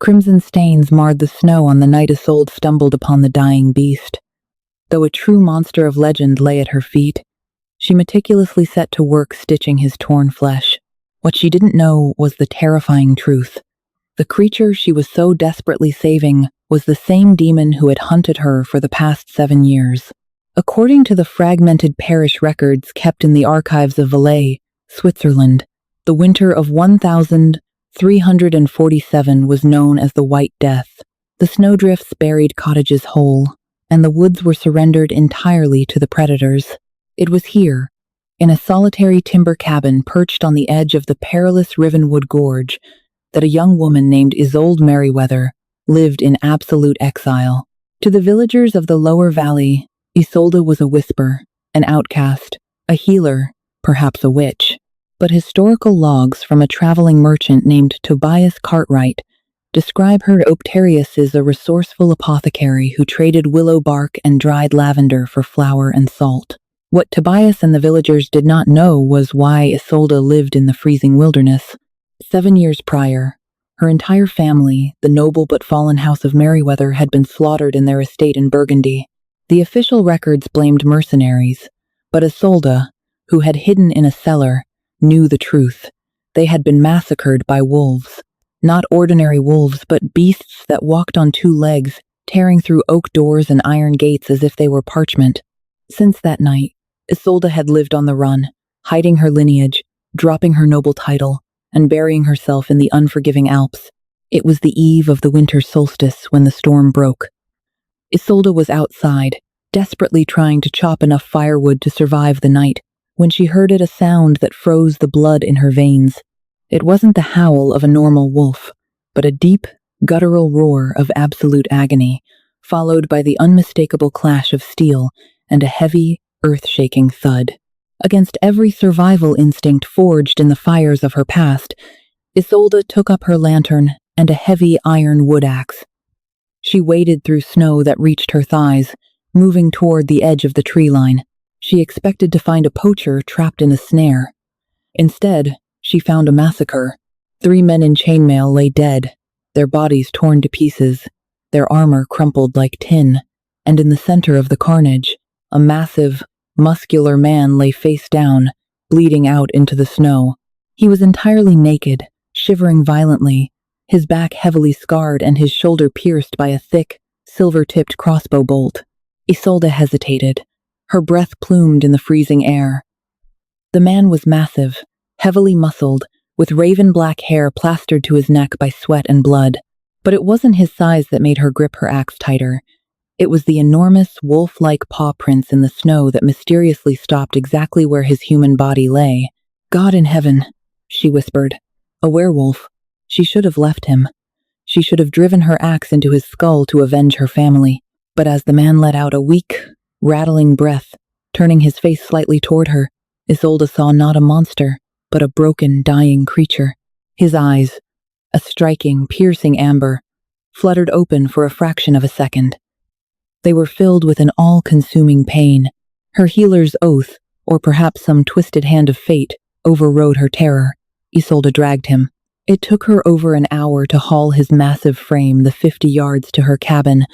Crimson stains marred the snow on the night Isolde stumbled upon the dying beast. Though a true monster of legend lay at her feet, she meticulously set to work stitching his torn flesh. What she didn't know was the terrifying truth. The creature she was so desperately saving was the same demon who had hunted her for the past 7 years. According to the fragmented parish records kept in the archives of Valais, Switzerland, the winter of 1347 was known as the White Death. The snowdrifts buried cottages whole, and the woods were surrendered entirely to the predators. It was here, in a solitary timber cabin perched on the edge of the perilous Rivenwood Gorge, that a young woman named Isolde Merryweather lived in absolute exile. To the villagers of the lower valley, Isolde was a whisper, an outcast, a healer, perhaps a witch. But historical logs from a traveling merchant named Tobias Cartwright describe her Opterius as a resourceful apothecary who traded willow bark and dried lavender for flour and salt. What Tobias and the villagers did not know was why Isolde lived in the freezing wilderness. 7 years prior, her entire family, the noble but fallen house of Merryweather, had been slaughtered in their estate in Burgundy. The official records blamed mercenaries, but Isolde, who had hidden in a cellar, knew the truth. They had been massacred by wolves. Not ordinary wolves, but beasts that walked on 2 legs, tearing through oak doors and iron gates as if they were parchment. Since that night, Isolde had lived on the run, hiding her lineage, dropping her noble title, and burying herself in the unforgiving Alps. It was the eve of the winter solstice when the storm broke. Isolde was outside, desperately trying to chop enough firewood to survive the night, when she heard a sound that froze the blood in her veins. It wasn't the howl of a normal wolf, but a deep, guttural roar of absolute agony, followed by the unmistakable clash of steel and a heavy, earth-shaking thud. Against every survival instinct forged in the fires of her past, Isolde took up her lantern and a heavy iron wood axe. She waded through snow that reached her thighs, moving toward the edge of the tree line. She expected to find a poacher trapped in a snare. Instead, she found a massacre. 3 men in chainmail lay dead, their bodies torn to pieces, their armor crumpled like tin, and in the center of the carnage, a massive, muscular man lay face down, bleeding out into the snow. He was entirely naked, shivering violently, his back heavily scarred and his shoulder pierced by a thick, silver-tipped crossbow bolt. Isolde hesitated, her breath plumed in the freezing air. The man was massive, heavily muscled, with raven-black hair plastered to his neck by sweat and blood. But it wasn't his size that made her grip her axe tighter. It was the enormous, wolf-like paw prints in the snow that mysteriously stopped exactly where his human body lay. "God in heaven," she whispered. "A werewolf. She should have left him. She should have driven her axe into his skull to avenge her family." But as the man let out a weak, rattling breath, turning his face slightly toward her, Isolde saw not a monster, but a broken, dying creature. His eyes, a striking, piercing amber, fluttered open for a fraction of a second. They were filled with an all-consuming pain. Her healer's oath, or perhaps some twisted hand of fate, overrode her terror. Isolde dragged him. It took her over an hour to haul his massive frame the 50 yards to her cabin,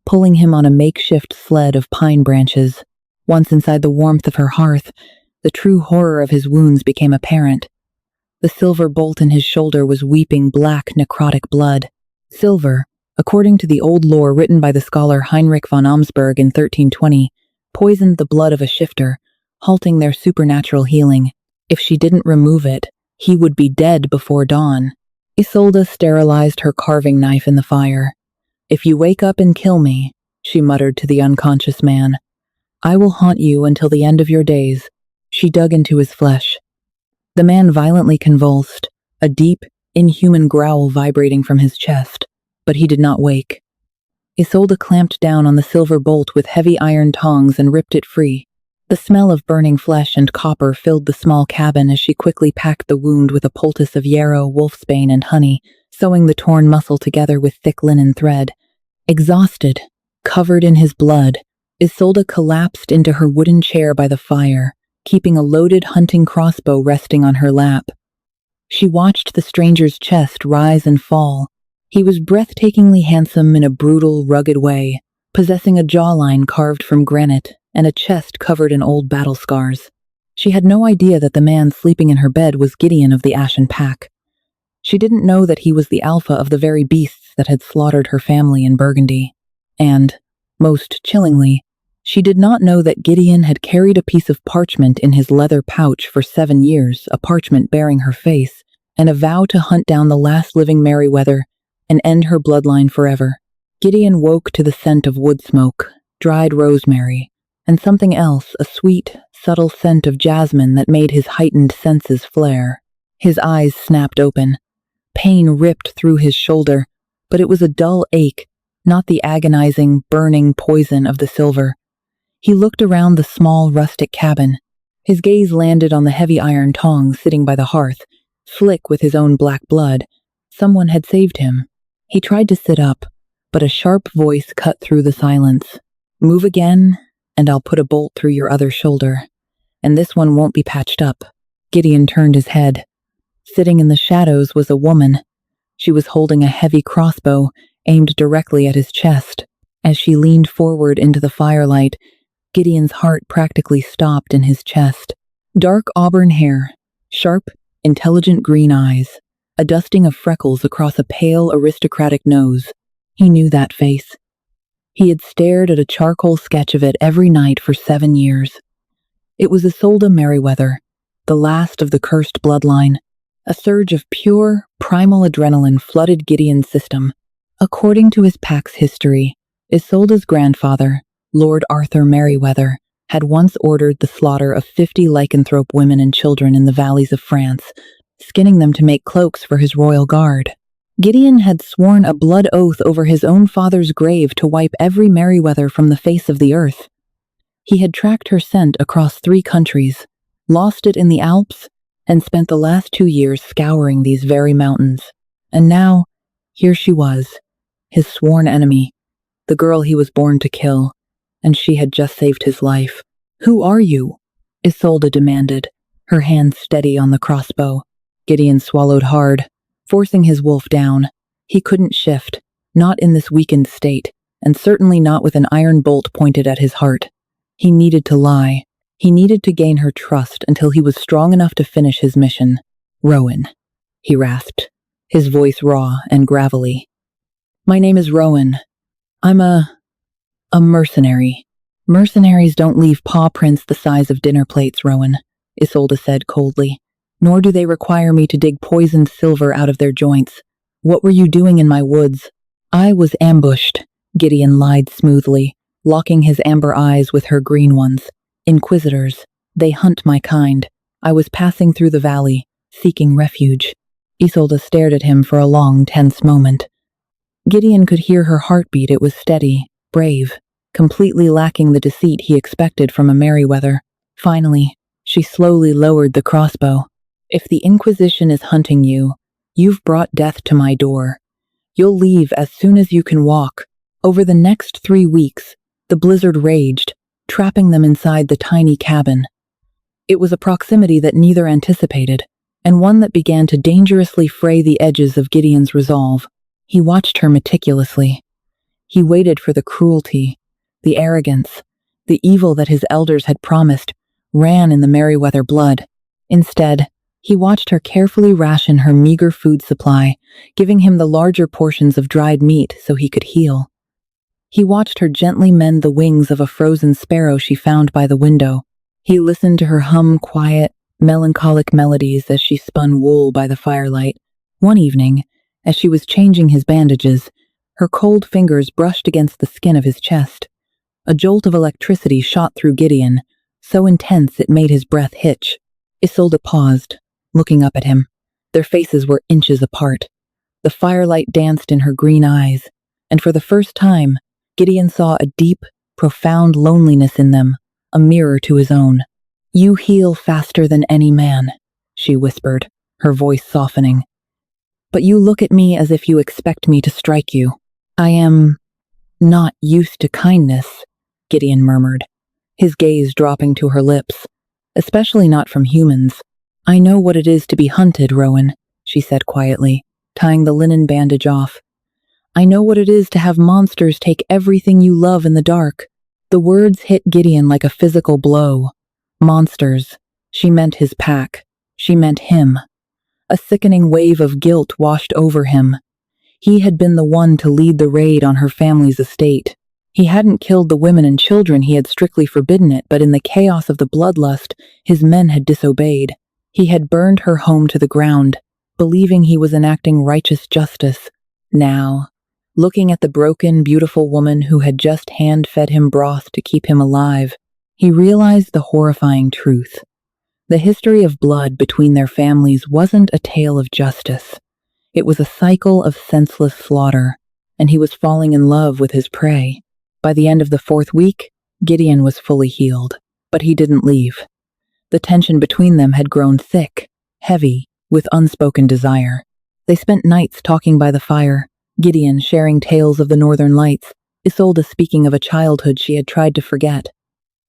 pulling him on a makeshift sled of pine branches. Once inside the warmth of her hearth, the true horror of his wounds became apparent. The silver bolt in his shoulder was weeping black, necrotic blood. Silver, according to the old lore written by the scholar Heinrich von Amsberg in 1320, poisoned the blood of a shifter, halting their supernatural healing. If she didn't remove it, he would be dead before dawn. Isolde sterilized her carving knife in the fire. "If you wake up and kill me," she muttered to the unconscious man, "I will haunt you until the end of your days." She dug into his flesh. The man violently convulsed, a deep, inhuman growl vibrating from his chest, but he did not wake. Isolde clamped down on the silver bolt with heavy iron tongs and ripped it free. The smell of burning flesh and copper filled the small cabin as she quickly packed the wound with a poultice of yarrow, wolfsbane, and honey, sewing the torn muscle together with thick linen thread. Exhausted, covered in his blood, Isolde collapsed into her wooden chair by the fire, keeping a loaded hunting crossbow resting on her lap. She watched the stranger's chest rise and fall. He was breathtakingly handsome in a brutal, rugged way, possessing a jawline carved from granite and a chest covered in old battle scars. She had no idea that the man sleeping in her bed was Gideon of the Ashen Pack. She didn't know that he was the alpha of the very beasts that had slaughtered her family in Burgundy. And, most chillingly, she did not know that Gideon had carried a piece of parchment in his leather pouch for 7 years, a parchment bearing her face, and a vow to hunt down the last living Meriwether and end her bloodline forever. Gideon woke to the scent of wood smoke, dried rosemary, and something else, a sweet, subtle scent of jasmine that made his heightened senses flare. His eyes snapped open. Pain ripped through his shoulder, but it was a dull ache, not the agonizing, burning poison of the silver. He looked around the small, rustic cabin. His gaze landed on the heavy iron tongs sitting by the hearth, slick with his own black blood. Someone had saved him. He tried to sit up, but a sharp voice cut through the silence. "Move again, and I'll put a bolt through your other shoulder. And this one won't be patched up." Gideon turned his head. Sitting in the shadows was a woman. She was holding a heavy crossbow aimed directly at his chest. As she leaned forward into the firelight, Gideon's heart practically stopped in his chest. Dark auburn hair, sharp, intelligent green eyes, a dusting of freckles across a pale, aristocratic nose. He knew that face. He had stared at a charcoal sketch of it every night for 7 years. It was Isolde Meriwether, the last of the cursed bloodline. A surge of pure, primal adrenaline flooded Gideon's system. According to his pack's history, Isolde's grandfather, Lord Arthur Meriwether, had once ordered the slaughter of 50 lycanthrope women and children in the valleys of France, skinning them to make cloaks for his royal guard. Gideon had sworn a blood oath over his own father's grave to wipe every Meriwether from the face of the earth. He had tracked her scent across 3 countries, lost it in the Alps, and spent the last 2 years scouring these very mountains. And now, here she was, his sworn enemy, the girl he was born to kill, and she had just saved his life. "Who are you?" Isolde demanded, her hand steady on the crossbow. Gideon swallowed hard, forcing his wolf down. He couldn't shift, not in this weakened state, and certainly not with an iron bolt pointed at his heart. He needed to lie. He needed to gain her trust until he was strong enough to finish his mission. "Rowan," he rasped, his voice raw and gravelly. "My name is Rowan. I'm a mercenary." "Mercenaries don't leave paw prints the size of dinner plates, Rowan," Isolde said coldly. "Nor do they require me to dig poisoned silver out of their joints. What were you doing in my woods?" "I was ambushed," Gideon lied smoothly, locking his amber eyes with her green ones. "Inquisitors. They hunt my kind. I was passing through the valley, seeking refuge." Isolde stared at him for a long, tense moment. Gideon could hear her heartbeat. It was steady, brave, completely lacking the deceit he expected from a Meriwether. Finally, she slowly lowered the crossbow. "If the Inquisition is hunting you, you've brought death to my door. You'll leave as soon as you can walk." Over the next 3 weeks, the blizzard raged, trapping them inside the tiny cabin. It was a proximity that neither anticipated, and one that began to dangerously fray the edges of Gideon's resolve. He watched her meticulously. He waited for the cruelty, the arrogance, the evil that his elders had promised ran in the Meriwether blood. Instead, he watched her carefully ration her meager food supply, giving him the larger portions of dried meat so he could heal. He watched her gently mend the wings of a frozen sparrow she found by the window. He listened to her hum quiet, melancholic melodies as she spun wool by the firelight. One evening, as she was changing his bandages, her cold fingers brushed against the skin of his chest. A jolt of electricity shot through Gideon, so intense it made his breath hitch. Isolde paused, looking up at him. Their faces were inches apart. The firelight danced in her green eyes, and for the first time, Gideon saw a deep, profound loneliness in them, a mirror to his own. "You heal faster than any man," she whispered, her voice softening. "But you look at me as if you expect me to strike you." "I am not used to kindness," Gideon murmured, his gaze dropping to her lips, "especially not from humans." "I know what it is to be hunted, Rowan," she said quietly, tying the linen bandage off. I know what it is to have monsters take everything you love in the dark." The words hit Gideon like a physical blow. Monsters. She meant his pack. She meant him. A sickening wave of guilt washed over him. He had been the one to lead the raid on her family's estate. He hadn't killed the women and children, he had strictly forbidden it, but in the chaos of the bloodlust, his men had disobeyed. He had burned her home to the ground, believing he was enacting righteous justice. Now, looking at the broken, beautiful woman who had just hand-fed him broth to keep him alive, he realized the horrifying truth. The history of blood between their families wasn't a tale of justice. It was a cycle of senseless slaughter, and he was falling in love with his prey. By the end of the 4th week, Gideon was fully healed, but he didn't leave. The tension between them had grown thick, heavy, with unspoken desire. They spent nights talking by the fire, Gideon sharing tales of the northern lights, Isolde speaking of a childhood she had tried to forget.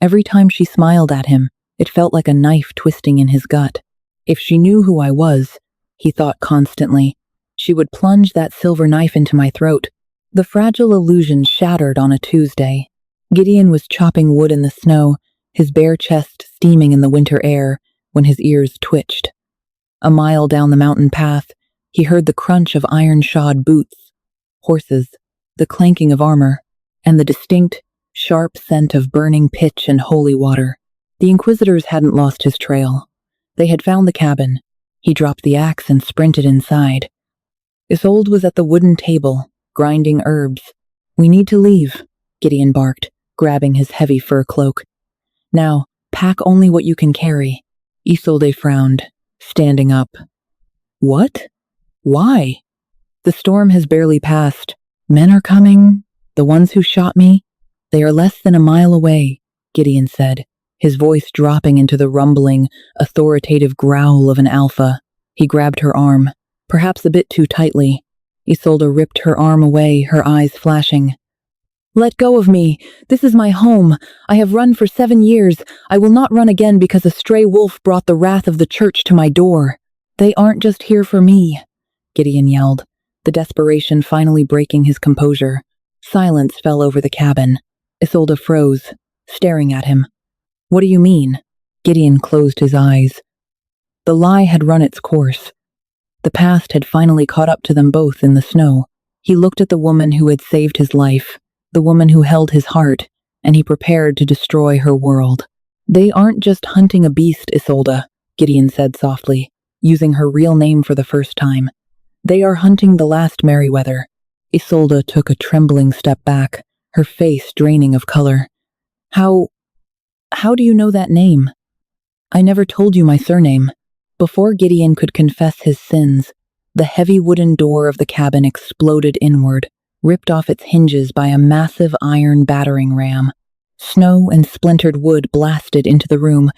Every time she smiled at him, it felt like a knife twisting in his gut. If she knew who I was, he thought constantly, she would plunge that silver knife into my throat. The fragile illusion shattered on a Tuesday. Gideon was chopping wood in the snow, his bare chest steaming in the winter air, when his ears twitched. A mile down the mountain path, he heard the crunch of iron-shod boots, horses, the clanking of armor, and the distinct, sharp scent of burning pitch and holy water. The Inquisitors hadn't lost his trail. They had found the cabin. He dropped the axe and sprinted inside. Isolde was at the wooden table, grinding herbs. "We need to leave," Gideon barked, grabbing his heavy fur cloak. "Now, pack only what you can carry." Isolde frowned, standing up. "What? Why?" "The storm has barely passed. Men are coming. The ones who shot me. They are less than a mile away," Gideon said, his voice dropping into the rumbling, authoritative growl of an alpha. He grabbed her arm, perhaps a bit too tightly. Isolde ripped her arm away, her eyes flashing. "Let go of me. This is my home. I have run for 7 years. I will not run again because a stray wolf brought the wrath of the church to my door. They aren't just here for me," Gideon yelled, the desperation finally breaking his composure. Silence fell over the cabin. Isolde froze, staring at him. "What do you mean?" Gideon closed his eyes. The lie had run its course. The past had finally caught up to them both in the snow. He looked at the woman who had saved his life, the woman who held his heart, and he prepared to destroy her world. "They aren't just hunting a beast, Isolde," Gideon said softly, using her real name for the first time. "They are hunting the last Merryweather." Isolde took a trembling step back, her face draining of color. How do you know that name?" "I never told you my surname." Before Gideon could confess his sins, the heavy wooden door of the cabin exploded inward, ripped off its hinges by a massive iron battering ram. Snow and splintered wood blasted into the room,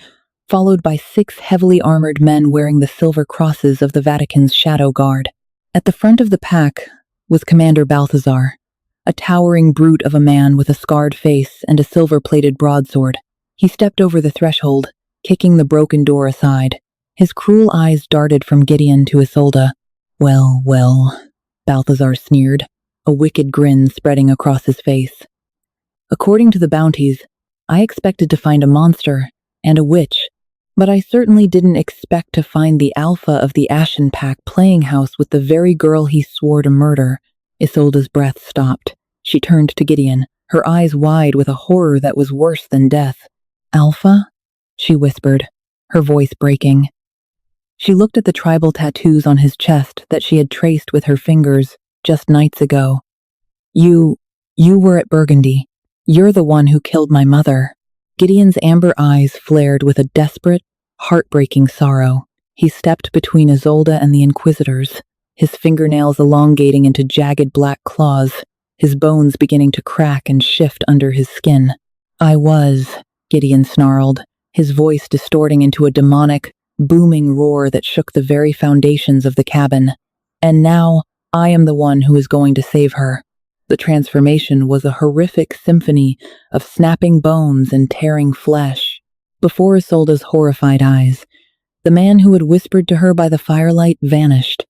followed by 6 heavily armored men wearing the silver crosses of the Vatican's shadow guard. At the front of the pack was Commander Balthazar, a towering brute of a man with a scarred face and a silver-plated broadsword. He stepped over the threshold, kicking the broken door aside. His cruel eyes darted from Gideon to Isolde. Well, Balthazar sneered, a wicked grin spreading across his face. "According to the bounties, I expected to find a monster and a witch, but I certainly didn't expect to find the alpha of the Ashen Pack playing house with the very girl he swore to murder." Isolde's breath stopped. She turned to Gideon, her eyes wide with a horror that was worse than death. "Alpha?" she whispered, her voice breaking. She looked at the tribal tattoos on his chest that she had traced with her fingers just nights ago. You were at Burgundy. You're the one who killed my mother." Gideon's amber eyes flared with a desperate, heartbreaking sorrow. He stepped between Isolde and the Inquisitors, his fingernails elongating into jagged black claws, his bones beginning to crack and shift under his skin. "I was," Gideon snarled, his voice distorting into a demonic, booming roar that shook the very foundations of the cabin. "And now, I am the one who is going to save her." The transformation was a horrific symphony of snapping bones and tearing flesh. Before Isolde's horrified eyes, the man who had whispered to her by the firelight vanished,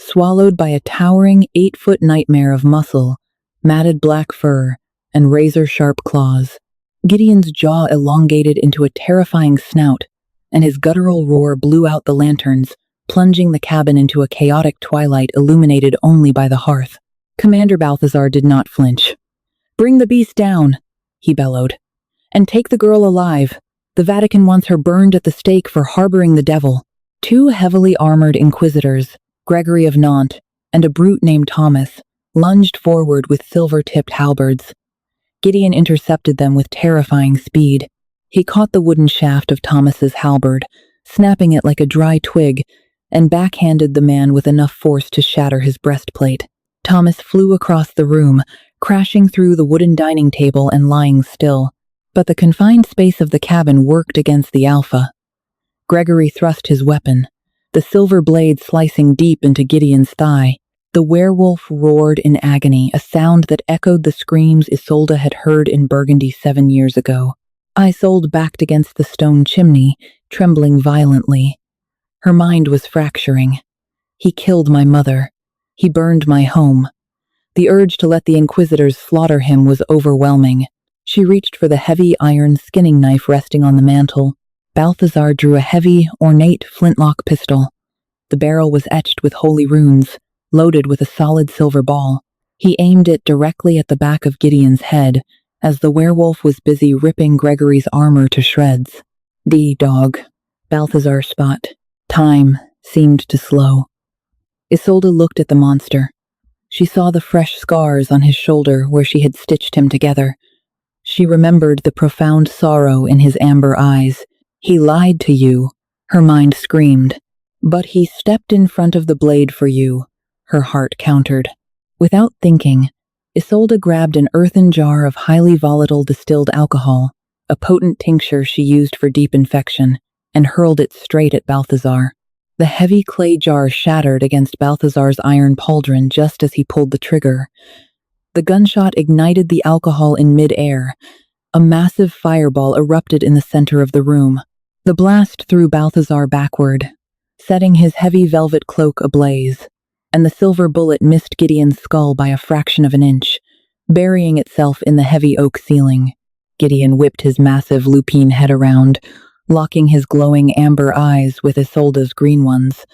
swallowed by a towering 8-foot nightmare of muscle, matted black fur, and razor-sharp claws. Gideon's jaw elongated into a terrifying snout, and his guttural roar blew out the lanterns, plunging the cabin into a chaotic twilight illuminated only by the hearth. Commander Balthazar did not flinch. "Bring the beast down," he bellowed, "and take the girl alive. The Vatican wants her burned at the stake for harboring the devil." 2 heavily armored inquisitors, Gregory of Nantes and a brute named Thomas, lunged forward with silver-tipped halberds. Gideon intercepted them with terrifying speed. He caught the wooden shaft of Thomas's halberd, snapping it like a dry twig, and backhanded the man with enough force to shatter his breastplate. Thomas flew across the room, crashing through the wooden dining table and lying still. But the confined space of the cabin worked against the Alpha. Gregory thrust his weapon, the silver blade slicing deep into Gideon's thigh. The werewolf roared in agony, a sound that echoed the screams Isolde had heard in Burgundy 7 years ago. Isolde backed against the stone chimney, trembling violently. Her mind was fracturing. He killed my mother. He burned my home. The urge to let the Inquisitors slaughter him was overwhelming. She reached for the heavy iron skinning knife resting on the mantel. Balthazar drew a heavy, ornate flintlock pistol. The barrel was etched with holy runes, loaded with a solid silver ball. He aimed it directly at the back of Gideon's head, as the werewolf was busy ripping Gregory's armor to shreds. "The dog," Balthazar spat. Time seemed to slow. Isolde looked at the monster. She saw the fresh scars on his shoulder where she had stitched him together. She remembered the profound sorrow in his amber eyes. "He lied to you," her mind screamed. "But he stepped in front of the blade for you," her heart countered. Without thinking, Isolde grabbed an earthen jar of highly volatile distilled alcohol, a potent tincture she used for deep infection, and hurled it straight at Balthazar. The heavy clay jar shattered against Balthazar's iron pauldron just as he pulled the trigger. The gunshot ignited the alcohol in mid-air. A massive fireball erupted in the center of the room. The blast threw Balthazar backward, setting his heavy velvet cloak ablaze, and the silver bullet missed Gideon's skull by a fraction of an inch, burying itself in the heavy oak ceiling. Gideon whipped his massive lupine head around, locking his glowing amber eyes with Isolde's green ones.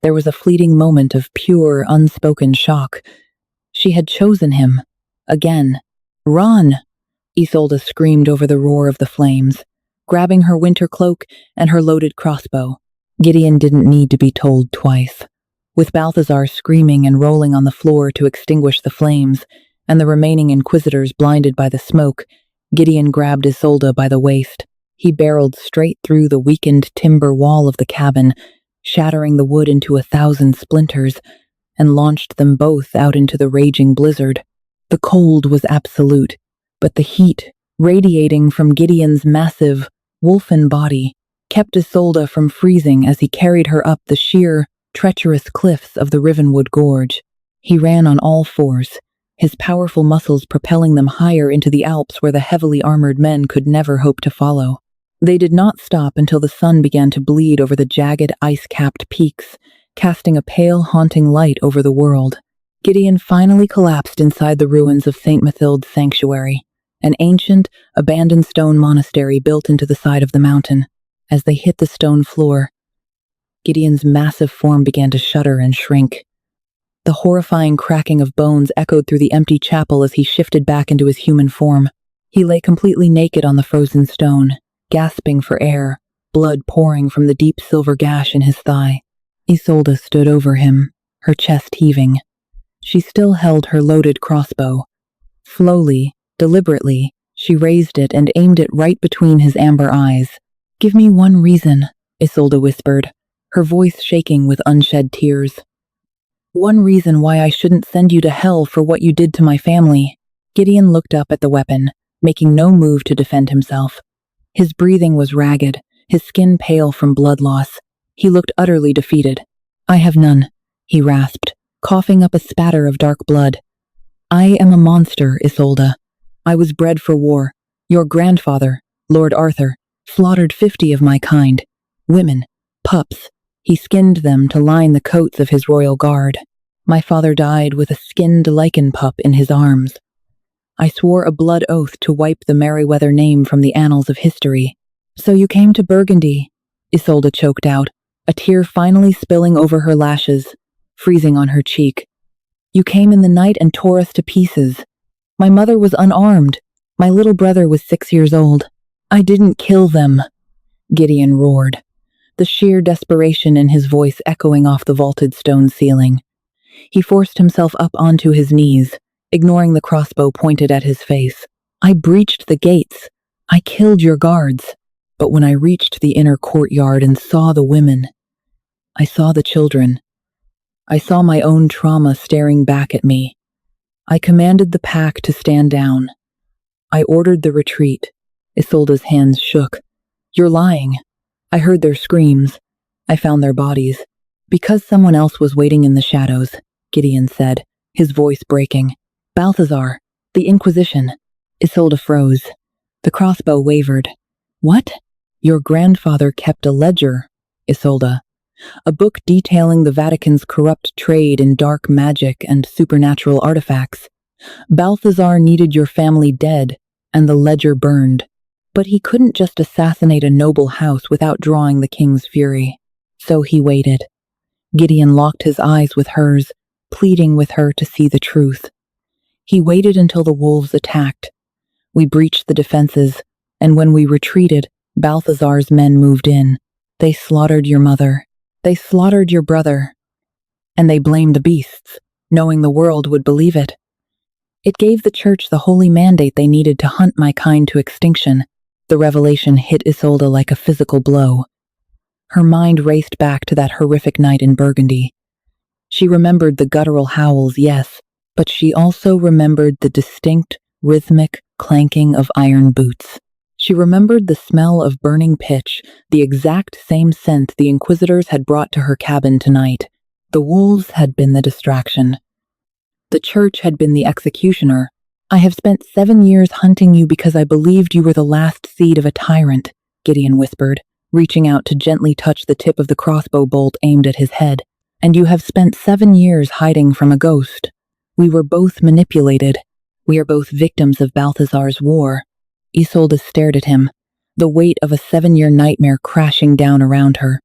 There was a fleeting moment of pure, unspoken shock. She had chosen him. Again. "Run!" Isolde screamed over the roar of the flames, grabbing her winter cloak and her loaded crossbow. Gideon didn't need to be told twice. With Balthazar screaming and rolling on the floor to extinguish the flames, and the remaining Inquisitors blinded by the smoke, Gideon grabbed Isolde by the waist. He barreled straight through the weakened timber wall of the cabin, shattering the wood into 1,000 splinters, and launched them both out into the raging blizzard. The cold was absolute, but the heat, radiating from Gideon's massive, wolfen body, kept Isolde from freezing as he carried her up the sheer, treacherous cliffs of the Rivenwood Gorge. He ran on all fours, his powerful muscles propelling them higher into the Alps where the heavily armored men could never hope to follow. They did not stop until the sun began to bleed over the jagged, ice-capped peaks, casting a pale, haunting light over the world. Gideon finally collapsed inside the ruins of St. Mathilde's sanctuary, an ancient, abandoned stone monastery built into the side of the mountain. As they hit the stone floor, Gideon's massive form began to shudder and shrink. The horrifying cracking of bones echoed through the empty chapel as he shifted back into his human form. He lay completely naked on the frozen stone, gasping for air, blood pouring from the deep silver gash in his thigh. Isolde stood over him, her chest heaving. She still held her loaded crossbow. Slowly, deliberately, she raised it and aimed it right between his amber eyes. "Give me one reason," Isolde whispered, her voice shaking with unshed tears. "One reason why I shouldn't send you to hell for what you did to my family." Gideon looked up at the weapon, making no move to defend himself. His breathing was ragged, his skin pale from blood loss. He looked utterly defeated. "I have none," he rasped, coughing up a spatter of dark blood. "I am a monster, Isolde. I was bred for war. Your grandfather, Lord Arthur, slaughtered 50 of my kind. Women, pups. He skinned them to line the coats of his royal guard. My father died with a skinned lichen pup in his arms. I swore a blood oath to wipe the Merryweather name from the annals of history. So you came to Burgundy, Isolde choked out, a tear finally spilling over her lashes, freezing on her cheek. You came in the night and tore us to pieces. My mother was unarmed. My little brother was 6 years old. I didn't kill them, Gideon roared, the sheer desperation in his voice echoing off the vaulted stone ceiling. He forced himself up onto his knees, ignoring the crossbow pointed at his face. I breached the gates. I killed your guards. But when I reached the inner courtyard and saw the women, I saw the children. I saw my own trauma staring back at me. I commanded the pack to stand down. I ordered the retreat. Isolde's hands shook. You're lying. I heard their screams. I found their bodies. Because someone else was waiting in the shadows, Gideon said, his voice breaking. Balthazar, the Inquisition. Isolde froze. The crossbow wavered. What? Your grandfather kept a ledger, Isolde. A book detailing the Vatican's corrupt trade in dark magic and supernatural artifacts. Balthazar needed your family dead, and the ledger burned. But he couldn't just assassinate a noble house without drawing the king's fury. So he waited. Gideon locked his eyes with hers, pleading with her to see the truth. He waited until the wolves attacked. We breached the defenses, and when we retreated, Balthazar's men moved in. They slaughtered your mother. They slaughtered your brother. And they blamed the beasts, knowing the world would believe it. It gave the church the holy mandate they needed to hunt my kind to extinction. The revelation hit Isolde like a physical blow. Her mind raced back to that horrific night in Burgundy. She remembered the guttural howls, yes, but she also remembered the distinct, rhythmic clanking of iron boots. She remembered the smell of burning pitch, the exact same scent the Inquisitors had brought to her cabin tonight. The wolves had been the distraction. The church had been the executioner. I have spent 7 years hunting you because I believed you were the last seed of a tyrant, Gideon whispered, reaching out to gently touch the tip of the crossbow bolt aimed at his head. And you have spent 7 years hiding from a ghost. We were both manipulated. We are both victims of Balthazar's war. Isolde stared at him, the weight of a 7-year nightmare crashing down around her.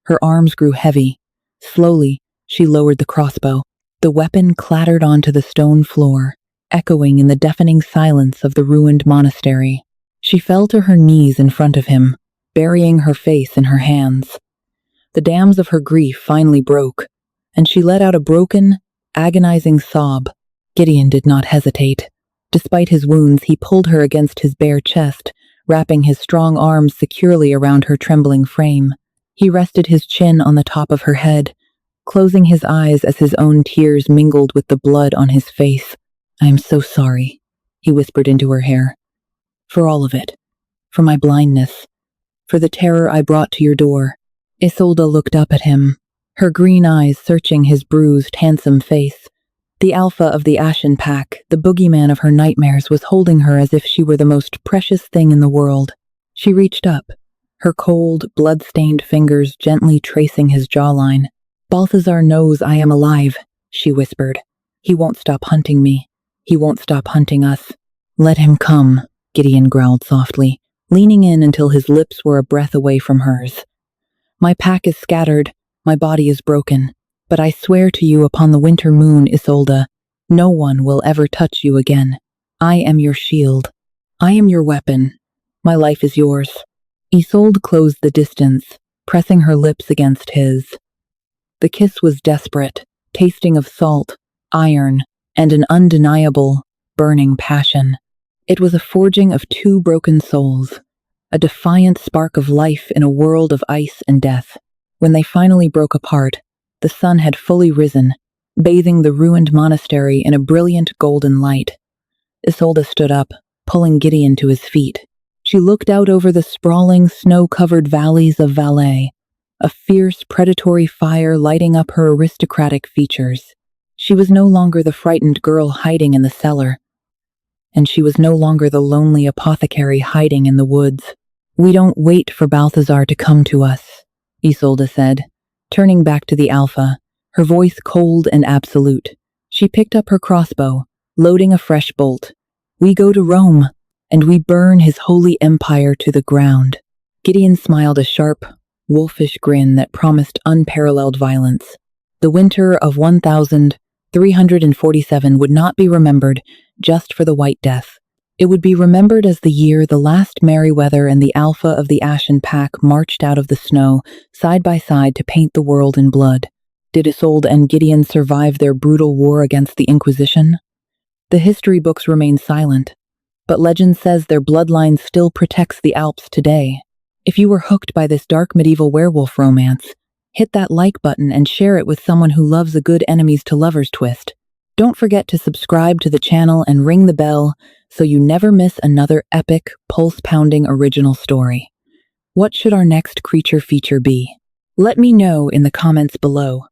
Her arms grew heavy. Slowly, she lowered the crossbow. The weapon clattered onto the stone floor, echoing in the deafening silence of the ruined monastery. She fell to her knees in front of him, burying her face in her hands. The dams of her grief finally broke, and she let out a broken, agonizing sob. Gideon did not hesitate. Despite his wounds, he pulled her against his bare chest, wrapping his strong arms securely around her trembling frame. He rested his chin on the top of her head, closing his eyes as his own tears mingled with the blood on his face. I am so sorry, he whispered into her hair. For all of it. For my blindness. For the terror I brought to your door. Isolde looked up at him, her green eyes searching his bruised, handsome face. The alpha of the Ashen Pack, the boogeyman of her nightmares, was holding her as if she were the most precious thing in the world. She reached up, her cold, blood-stained fingers gently tracing his jawline. Balthazar knows I am alive, she whispered. He won't stop hunting me. He won't stop hunting us. Let him come, Gideon growled softly, leaning in until his lips were a breath away from hers. My pack is scattered, my body is broken, but I swear to you upon the winter moon, Isolde, no one will ever touch you again. I am your shield. I am your weapon. My life is yours. Isolde closed the distance, pressing her lips against his. The kiss was desperate, tasting of salt, iron, and an undeniable, burning passion. It was a forging of two broken souls, a defiant spark of life in a world of ice and death. When they finally broke apart, the sun had fully risen, bathing the ruined monastery in a brilliant golden light. Isolde stood up, pulling Gideon to his feet. She looked out over the sprawling, snow-covered valleys of Valais, a fierce, predatory fire lighting up her aristocratic features. She was no longer the frightened girl hiding in the cellar, and she was no longer the lonely apothecary hiding in the woods. We don't wait for Balthazar to come to us, Isolde said, turning back to the Alpha. her voice cold and absolute. She picked up her crossbow, loading a fresh bolt. "We go to Rome, and we burn his holy empire to the ground." Gideon smiled a sharp, wolfish grin that promised unparalleled violence. The winter of 1347 would not be remembered just for the White Death. It would be remembered as the year the last Meriwether and the Alpha of the Ashen Pack marched out of the snow, side by side, to paint the world in blood. Did Isolde and Gideon survive their brutal war against the Inquisition? The history books remain silent, but legend says their bloodline still protects the Alps today. If you were hooked by this dark medieval werewolf romance, hit that like button and share it with someone who loves a good enemies to lovers twist. Don't forget to subscribe to the channel and ring the bell so you never miss another epic, pulse-pounding original story. What should our next creature feature be? Let me know in the comments below.